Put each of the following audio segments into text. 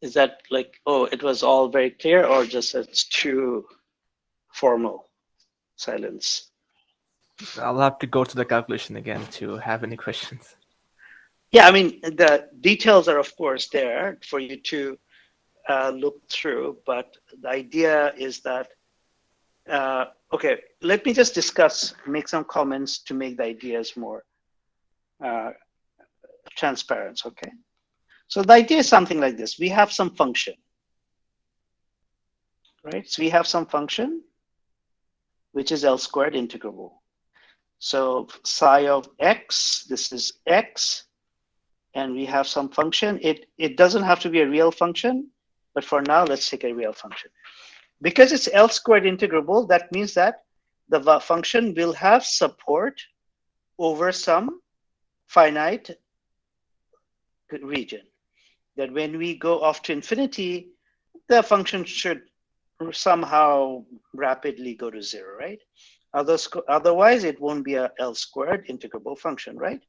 Is that like, oh, it was all very clear, or just it's too formal silence? I'll have to go to the calculation again to have any questions. Yeah, I mean, the details are, of course, there for you to look through, but the idea is that, okay, let me just make some comments to make the ideas more transparent, okay? So the idea is something like this. We have some function, right? So we have some function, which is L squared integrable. So psi of x, this is x, and we have some function. It doesn't have to be a real function, but for now, let's take a real function. Because it's L squared integrable, that means that the function will have support over some finite region. That when we go off to infinity, the function should somehow rapidly go to 0, right? Otherwise, it won't be a L squared integrable function, right?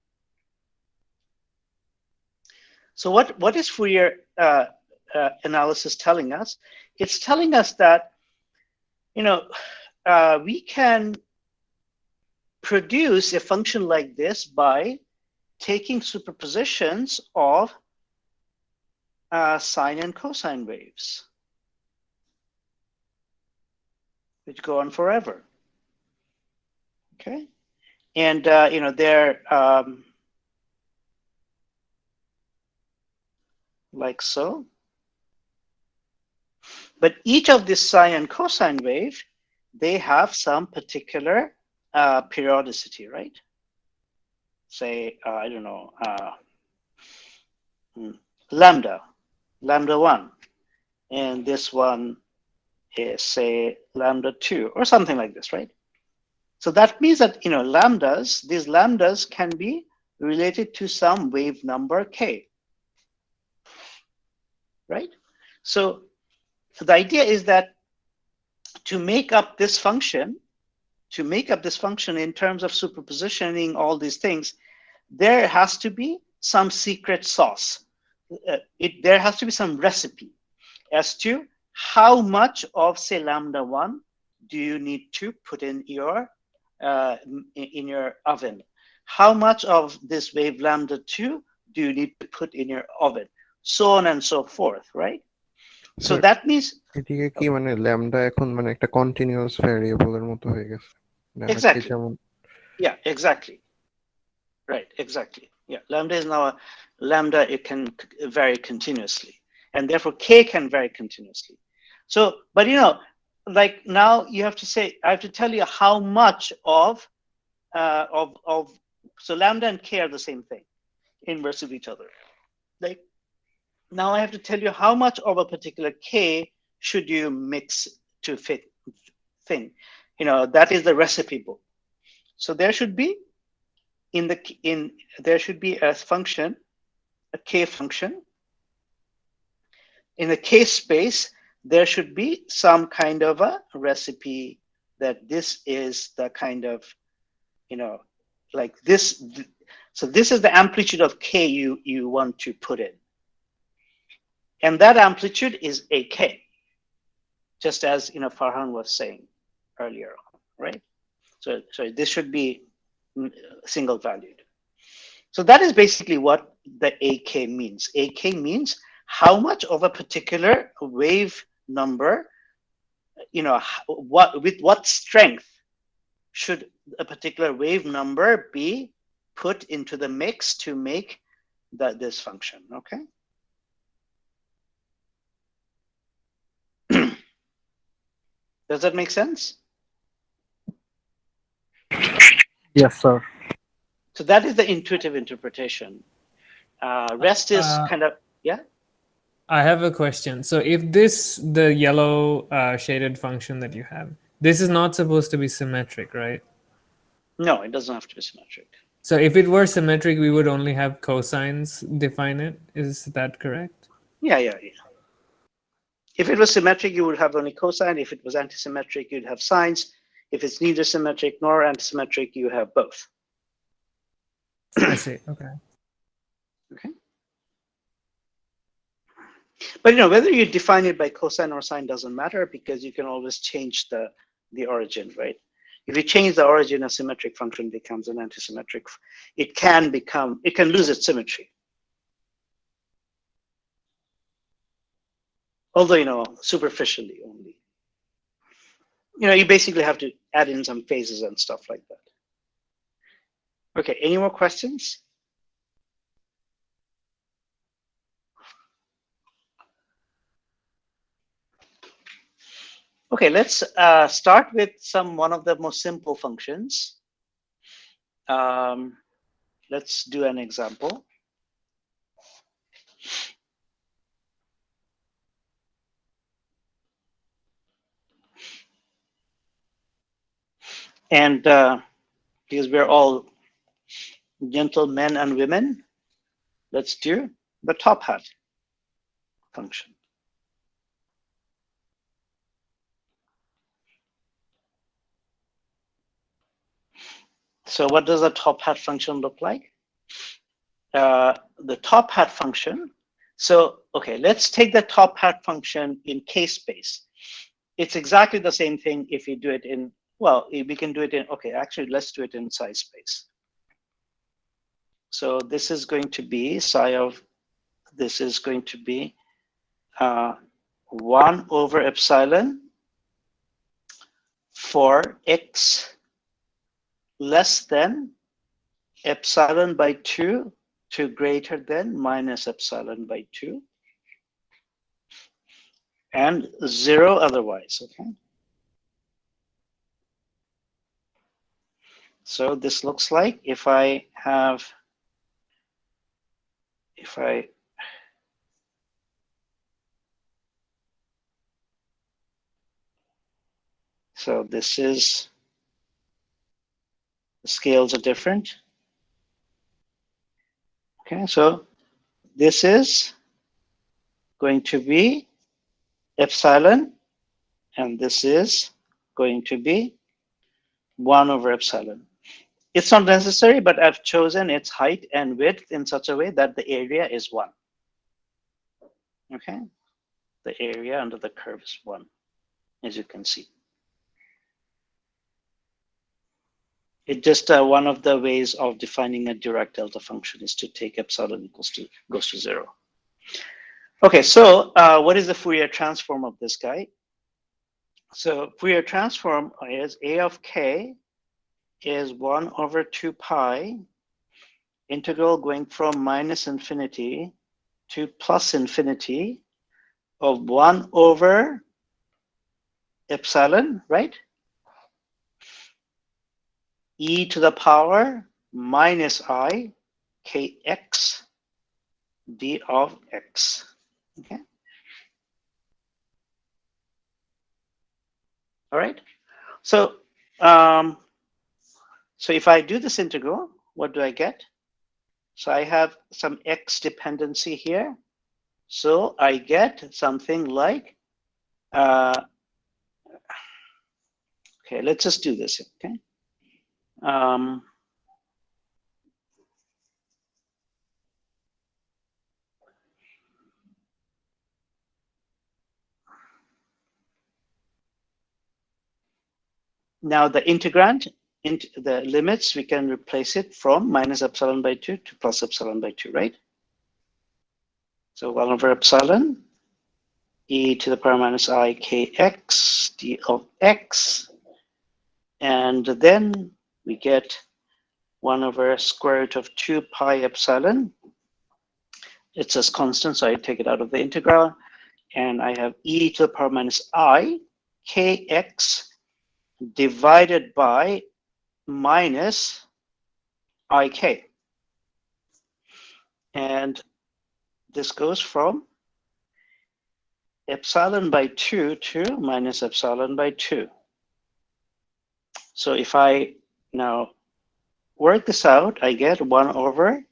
So what is Fourier analysis telling us? It's telling us that, you know, we can produce a function like this by taking superpositions of sine and cosine waves, which go on forever. Okay, and you know, they're like so. But each of this sine and cosine wave, they have some particular periodicity, right? Say, I don't know, lambda 1, and this one is, say, lambda 2, or something like this, right? So that means that, you know, these lambdas can be related to some wave number k, right? So the idea is that to make up this function in terms of superpositioning all these things, there has to be some secret sauce. There has to be some recipe as to how much of, say, lambda 1 do you need to put in your oven? How much of this wave lambda 2 do you need to put in your oven? So on and so forth, right? So that means এদিকে কি মানে lambda এখন মানে একটা continuous ভ্যারিয়েবলের মতো হয়ে গেছে exactly. Yeah, exactly. Right, exactly. Yeah, lambda is now lambda, it can vary continuously, and therefore k can vary continuously. So, but you know, like now you have to say, I have to tell you how much of so lambda and k are the same thing, inverse of each other. Like now I have to tell you how much of a particular k should you mix to fit thing. You know, that is the recipe book. So there should be there should be a function, a k function. In the k space, there should be some kind of a recipe that this is the kind of, you know, like this. So this is the amplitude of k you want to put in. And that amplitude is ak, just as, you know, Farhan was saying earlier on, right? So this should be single valued. So that is basically what the AK means. AK means how much of a particular wave number, you know, with what strength should a particular wave number be put into the mix to make this function, okay? Does that make sense? Yes, sir. So that is the intuitive interpretation. Rest is kind of, yeah? I have a question. So if the yellow shaded function that you have, this is not supposed to be symmetric, right? No, it doesn't have to be symmetric. So if it were symmetric, we would only have cosines define it. Is that correct? Yeah. If it was symmetric, you would have only cosine. If it was antisymmetric, you'd have sines. If it's neither symmetric nor antisymmetric, you have both. I see. Okay. Okay. But you know, whether you define it by cosine or sine doesn't matter, because you can always change the origin, right? If you change the origin, a symmetric function becomes an antisymmetric. It can lose its symmetry. Although, you know, superficially only. You know, you basically have to add in some phases and stuff like that. Okay, any more questions? Okay, let's start with one of the most simple functions. Let's do an example. And because we're all gentlemen and women, let's do the top hat function. So what does a top hat function look like? The top hat function. So, okay, let's take the top hat function in K space. It's exactly the same thing if you do it in, well, we can do it in, okay, actually, let's do it in psi space. So this is going to be psi of, this is going to be 1 over epsilon for x less than epsilon by 2 to greater than minus epsilon by 2, and 0 otherwise, okay? So this looks like if I have, so this is, the scales are different. Okay, so this is going to be epsilon, and this is going to be 1 over epsilon. It's not necessary, but I've chosen its height and width in such a way that the area is 1. Okay, the area under the curve is 1, as you can see. It's just one of the ways of defining a Dirac delta function is to take epsilon goes to 0. Okay, so what is the Fourier transform of this guy? So Fourier transform is a of k is 1 over 2 pi integral going from minus infinity to plus infinity of 1 over epsilon, right? E to the power minus I kx d of x. Okay. All right. So so if I do this integral, what do I get? So I have some x dependency here. So I get something like, okay, let's just do this, okay? Now the integrand, the limits, we can replace it from minus epsilon by 2 to plus epsilon by 2, right? So 1 over epsilon, e to the power minus I kx d of x. And then we get 1 over square root of 2 pi epsilon. It's just constant, so I take it out of the integral. And I have e to the power minus I kx divided by minus ik. And this goes from epsilon by 2 to minus epsilon by 2. So if I now work this out, I get 1 over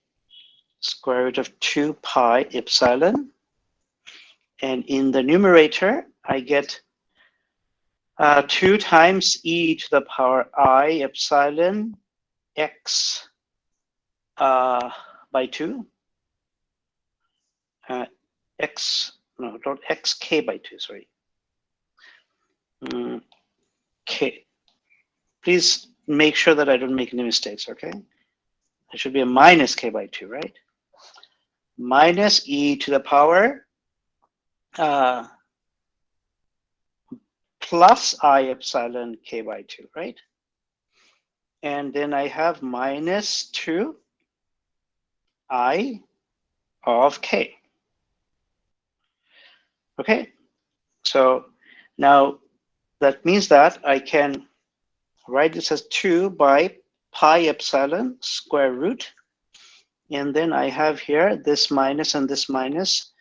square root of 2 pi epsilon. And in the numerator, I get 2 times e to the power I epsilon x by 2. X, no, not xk by 2, sorry. K. Please make sure that I don't make any mistakes, okay? It should be a minus k by 2, right? Minus e to the power plus I epsilon k by 2, right? And then I have minus 2 I of k. Okay, so now that means that I can write this as 2 by pi epsilon square root. And then I have here this minus and this minus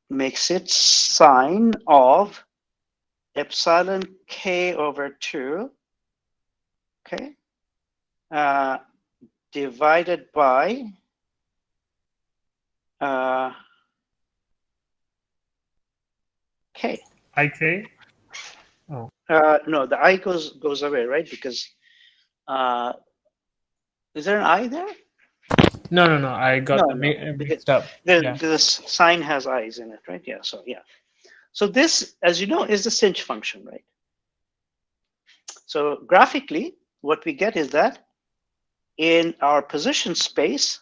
makes it sine of epsilon k over 2, okay, divided by k. IK? Oh. No, the I goes away, right? Because is there an I there? No. I got No, mixed up. This sign has I's in it, right? Yeah. So yeah. So this, as you know, is the Cinch function, right? So graphically, what we get is that in our position space,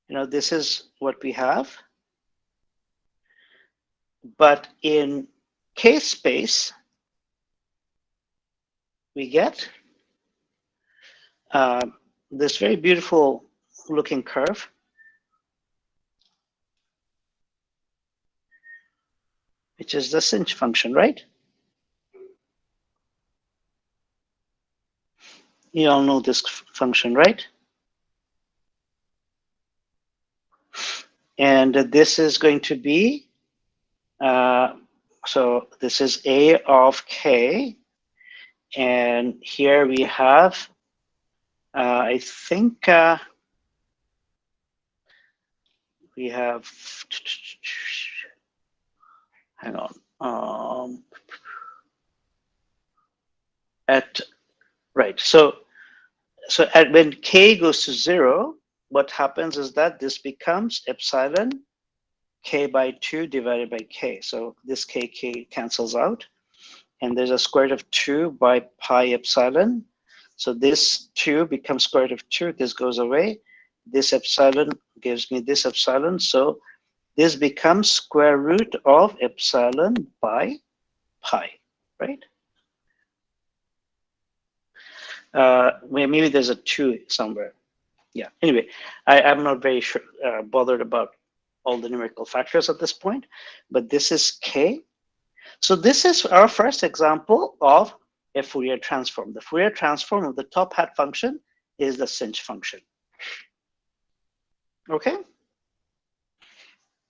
this is what we have. But in K space, we get this very beautiful looking curve. Which is the Cinch function, right? You all know this function, right? And this is going to be, so this is A of K. And here we have, I think we have, hang on, right. So when K goes to 0, what happens is that this becomes epsilon K by 2 divided by K. So this K cancels out. And there's a square root of 2 by pi epsilon. So this 2 becomes square root of 2. This goes away. This epsilon gives me this epsilon. So this becomes square root of epsilon by pi, right? Maybe there's a 2 somewhere. Yeah, anyway, I'm not very sure, bothered about all the numerical factors at this point, but this is K. So this is our first example of a Fourier transform. The Fourier transform of the top hat function is the Cinch function. Okay.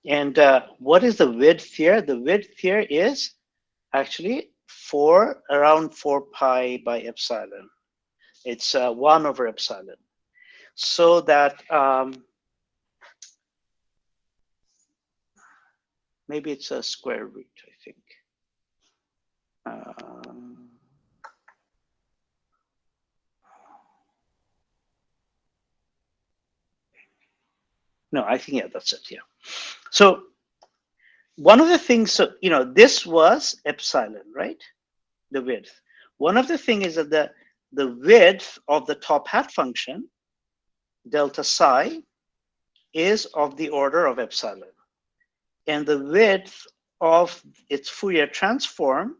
And what is the width here? The width here is actually around 4 pi by epsilon. It's 1 over epsilon. So that maybe it's a square root, I think. No, I think, yeah, that's it, yeah. So one of the things, so, this was epsilon, right? The width. One of the things is that the width of the top hat function, delta psi, is of the order of epsilon. And the width of its Fourier transform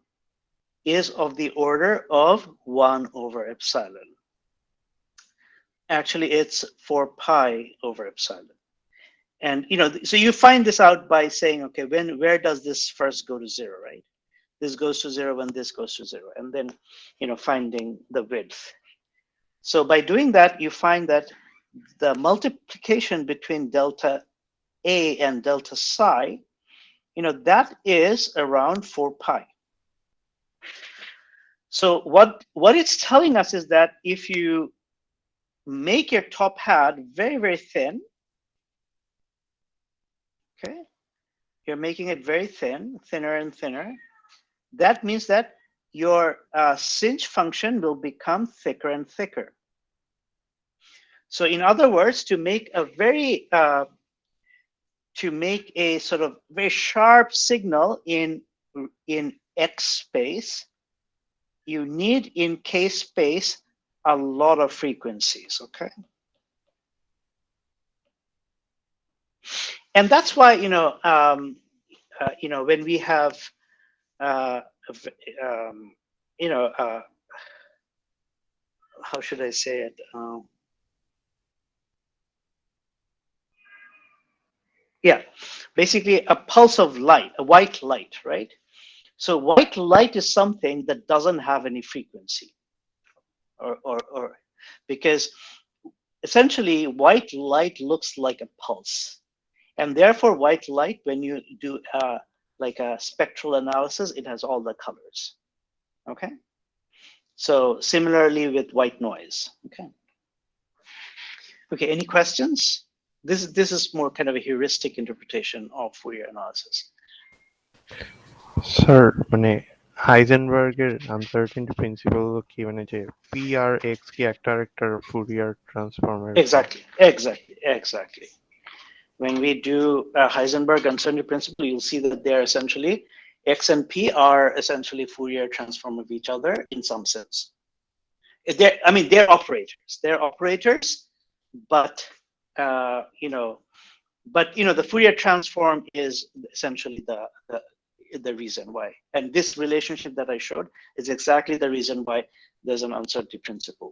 is of the order of 1 over epsilon. Actually, it's 4 pi over epsilon. And so you find this out by saying, okay, where does this first go to 0, right? This goes to 0 when this goes to 0, and then finding the width. So by doing that, you find that the multiplication between delta A and delta psi, that is around 4 pi. So what it's telling us is that if you make your top hat very, very thin, okay, you're making it very thin, thinner and thinner, that means that your Cinch function will become thicker and thicker. So in other words, to make a very to make a sort of very sharp signal in X space, you need in K space a lot of frequencies, okay? And that's why, when we have, how should I say it? Yeah, basically a pulse of light, a white light, right? So white light is something that doesn't have any frequency, or because essentially white light looks like a pulse, and therefore white light, when you do like a spectral analysis, it has all the colors. Okay. So similarly with white noise. Okay. Okay. Any questions? This is more kind of a heuristic interpretation of Fourier analysis. Sir মানে হাইজেনবার্গের uncertainty principal কি মানে যে PRX কি একটা আরেকটার Fourier ট্রান্সফর্মের Exactly. When we do Heisenberg uncertainty principle, you'll see that they're essentially X and P are essentially Fourier transform of each other in some sense. They're operators. They're operators, but the Fourier transform is essentially the reason why. And this relationship that I showed is exactly the reason why there's an uncertainty principle.